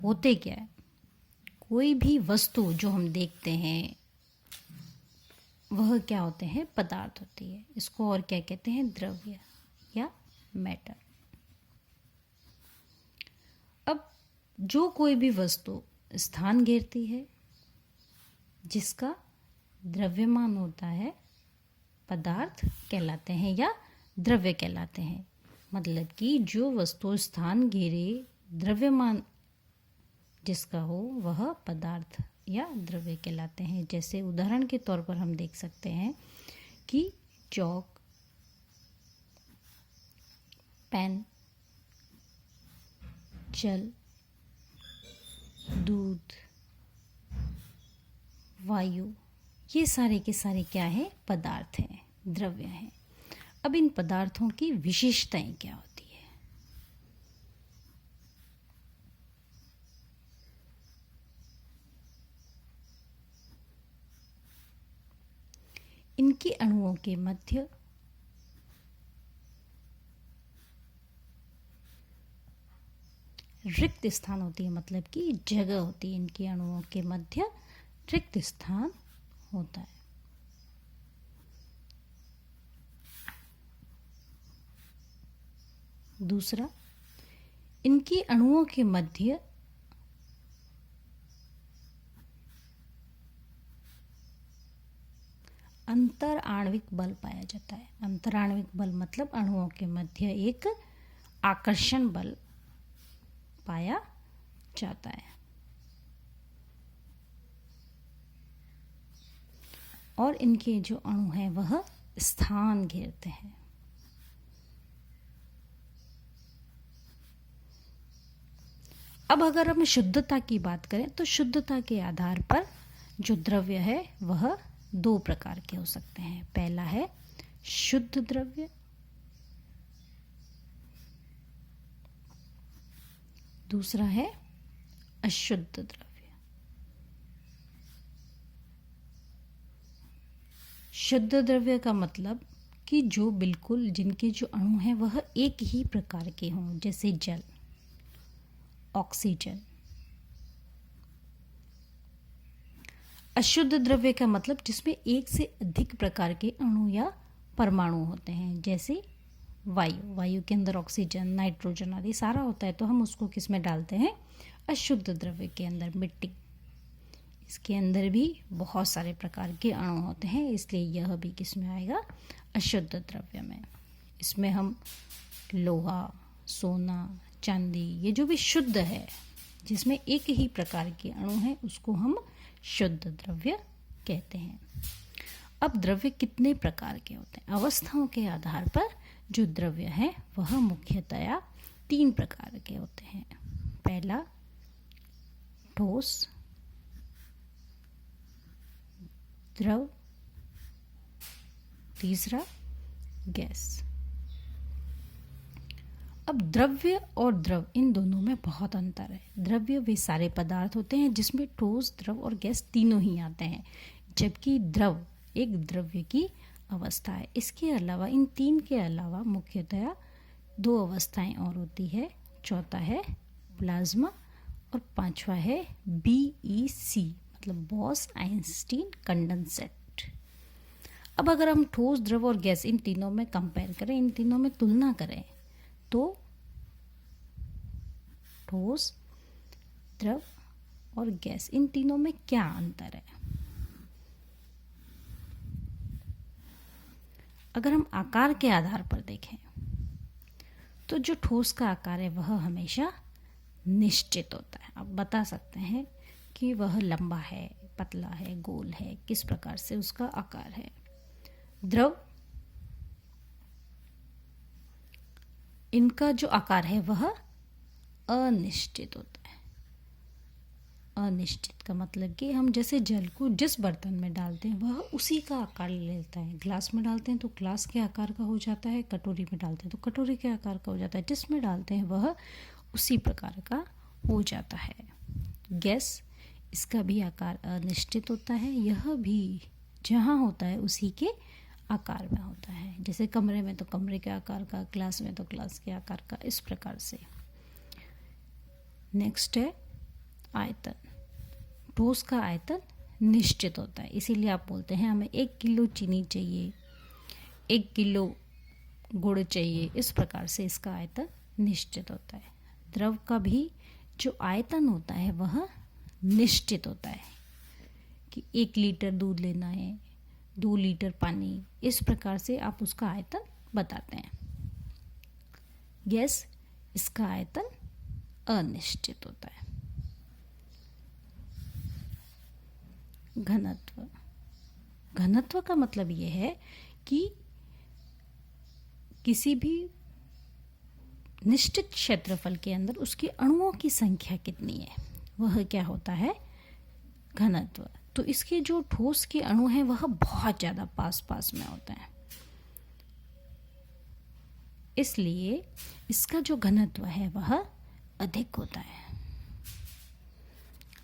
होते क्या है, कोई भी वस्तु जो हम देखते हैं वह क्या होते हैं, पदार्थ होती है। इसको और क्या कहते हैं, द्रव्य या मैटर। अब जो कोई भी वस्तु स्थान घेरती है जिसका द्रव्यमान होता है, पदार्थ कहलाते हैं या द्रव्य कहलाते हैं। मतलब कि जो वस्तु स्थान घेरे, द्रव्यमान जिसका हो, वह पदार्थ या द्रव्य कहलाते हैं। जैसे उदाहरण के तौर पर हम देख सकते हैं कि चौक, पेन, जल, दूध, वायु, ये सारे के सारे क्या है, पदार्थ हैं, द्रव्य हैं। अब इन पदार्थों की विशेषताएं क्या होती है? इनके अणुओं के मध्य रिक्त स्थान होती है, मतलब कि जगह होती है। इनके अणुओं के मध्य रिक्त स्थान होता है। दूसरा, इनके अणुओं के मध्य अंतर आणविक बल पाया जाता है। अंतर आणविक बल मतलब अणुओं के मध्य एक आकर्षण बल पाया जाता है। और इनके जो अणु हैं वह स्थान घेरते हैं। अब अगर हम शुद्धता की बात करें तो शुद्धता के आधार पर जो द्रव्य है वह दो प्रकार के हो सकते हैं। पहला है शुद्ध द्रव्य, दूसरा है अशुद्ध द्रव्य। शुद्ध द्रव्य का मतलब कि जो बिल्कुल जिनके जो अणु हैं वह एक ही प्रकार के हों, जैसे जल, ऑक्सीजन। अशुद्ध द्रव्य का मतलब जिसमें एक से अधिक प्रकार के अणु या परमाणु होते हैं, जैसे वायु। वायु के अंदर ऑक्सीजन, नाइट्रोजन आदि सारा होता है, तो हम उसको किस में डालते हैं, अशुद्ध द्रव्य के अंदर। मिट्टी, इसके अंदर भी बहुत सारे प्रकार के अणु होते हैं, इसलिए यह भी किस में आएगा, अशुद्ध द्रव्य में। इसमें हम लोहा, सोना, चांदी, ये जो भी शुद्ध है जिसमें एक ही प्रकार के अणु हैं, उसको हम शुद्ध द्रव्य कहते हैं। अब द्रव्य कितने प्रकार के होते हैं? अवस्थाओं के आधार पर जो द्रव्य है वह मुख्यतया 3 प्रकार के होते हैं। पहला ठोस, द्रव, तीसरा गैस। अब द्रव्य और द्रव, इन दोनों में बहुत अंतर है। द्रव्य वे सारे पदार्थ होते हैं जिसमें ठोस, द्रव और गैस तीनों ही आते हैं, जबकि द्रव एक द्रव्य की अवस्था है। इसके अलावा, इन 3 के अलावा मुख्यतया 2 अवस्थाएं और होती है। चौथा है प्लाज्मा और 5वां है BEC, मतलब बॉस-आइंस्टीन कंडेंसेट। अब अगर हम ठोस, द्रव और गैस इन तीनों में कंपेयर करें, इन तीनों में तुलना करें, तो ठोस, द्रव और गैस, इन तीनों में क्या अंतर है? अगर हम आकार के आधार पर देखें तो जो ठोस का आकार है वह हमेशा निश्चित होता है। आप बता सकते हैं कि वह लंबा है, पतला है, गोल है, किस प्रकार से उसका आकार है। द्रव, इनका जो आकार है वह अनिश्चित होता है। अनिश्चित का मतलब कि हम जैसे जल को जिस बर्तन में डालते हैं वह उसी का आकार ले लेता है। ग्लास में डालते हैं तो ग्लास के आकार का हो जाता है, कटोरी में डालते हैं तो कटोरी के आकार का हो जाता है, जिसमें डालते हैं वह उसी प्रकार का हो जाता है। गैस, इसका भी आकार अनिश्चित होता है, यह भी जहाँ होता है उसी के आकार में होता है। जैसे कमरे में तो कमरे के आकार का, क्लास में तो क्लास के आकार का, इस प्रकार से। नेक्स्ट है आयतन, ठोस का आयतन निश्चित होता है, इसीलिए आप बोलते हैं हमें 1 किलो चीनी चाहिए, 1 किलो गुड़ चाहिए, इस प्रकार से इसका आयतन निश्चित होता है। द्रव का भी जो आयतन होता है वह निश्चित होता है कि 1 लीटर दूध लेना है, 2 लीटर पानी, इस प्रकार से आप उसका आयतन बताते हैं। गैस, इसका आयतन अनिश्चित होता है। घनत्व, घनत्व का मतलब यह है कि किसी भी निश्चित क्षेत्रफल के अंदर उसके अणुओं की संख्या कितनी है, वह क्या होता है, घनत्व। तो इसके जो ठोस के अणु हैं वह बहुत ज़्यादा पास पास में होते हैं, इसलिए इसका जो घनत्व है वह अधिक होता है।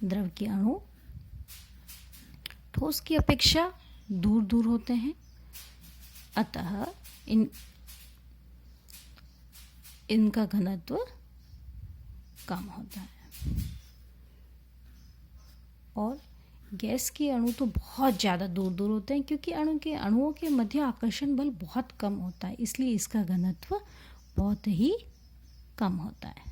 द्रव के अणु ठोस की अपेक्षा दूर दूर होते हैं, अतः इनका घनत्व कम होता है। और गैस के अणु तो बहुत ज़्यादा दूर दूर होते हैं, क्योंकि अणुओं के मध्य आकर्षण बल बहुत कम होता है, इसलिए इसका घनत्व बहुत ही कम होता है।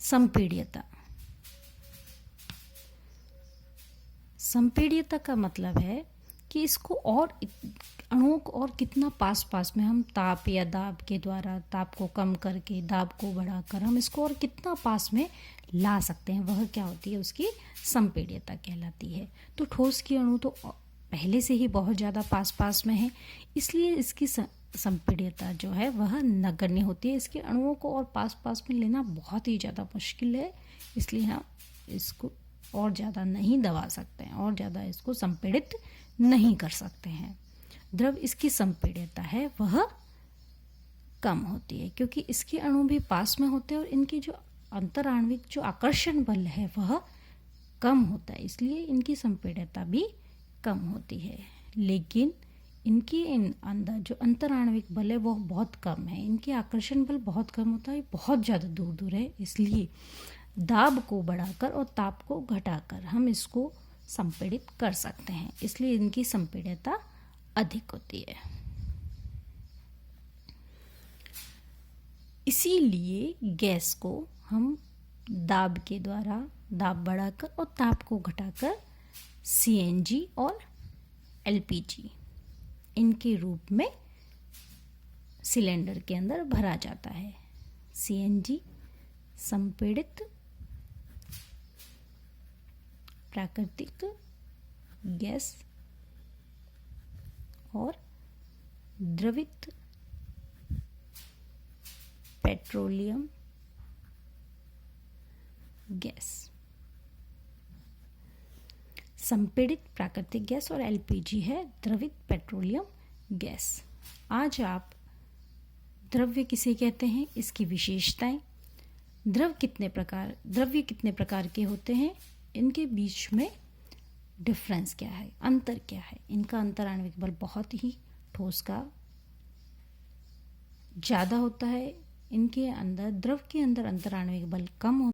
संपीड्यता, संपीड्यता का मतलब है कि इसको और अणुओं को और कितना पास पास में हम ताप या दाब के द्वारा, ताप को कम करके दाब को बढ़ाकर हम इसको और कितना पास में ला सकते हैं, वह क्या होती है, उसकी संपीड्यता कहलाती है। तो ठोस के अणु तो पहले से ही बहुत ज़्यादा पास पास में है, इसलिए इसकी संपीड्यता जो है वह नगण्य होती है। इसके अणुओं को और पास पास में लेना बहुत ही ज़्यादा मुश्किल है, इसलिए हम इसको और ज़्यादा नहीं दबा सकते हैं, और ज़्यादा इसको संपीड़ित नहीं कर सकते हैं। द्रव, इसकी संपीड्यता है वह कम होती है, क्योंकि इसके अणु भी पास में होते हैं और इनकी जो अंतराण्विक जो आकर्षण बल है वह कम होता है, इसलिए इनकी संपीड्यता भी कम होती है। लेकिन इनके अंदर जो अंतराण्विक बल है वह बहुत कम है, इनके आकर्षण बल बहुत कम होता है, बहुत ज़्यादा दूर दूर है, इसलिए दाब को बढ़ाकर और ताप को घटाकर हम इसको संपीड़ित कर सकते हैं, इसलिए इनकी संपीड्यता अधिक होती है। इसीलिए गैस को हम दाब के द्वारा, दाब बढ़ाकर और ताप को घटाकर सीएनजी और एलपीजी इनके रूप में सिलेंडर के अंदर भरा जाता है। सीएनजी संपीड़ित प्राकृतिक गैस और द्रवित पेट्रोलियम गैस। संपीड़ित प्राकृतिक गैस और एलपीजी है द्रवित पेट्रोलियम गैस। आज आप द्रव्य किसे कहते हैं, इसकी विशेषताएं, द्रव्य कितने प्रकार के होते हैं, इनके बीच में डिफरेंस क्या है, अंतर क्या है। इनका अंतराण्विक बल बहुत ही ठोस का ज़्यादा होता है, इनके अंदर, द्रव के अंदर अंतराण्विक बल कम होता है।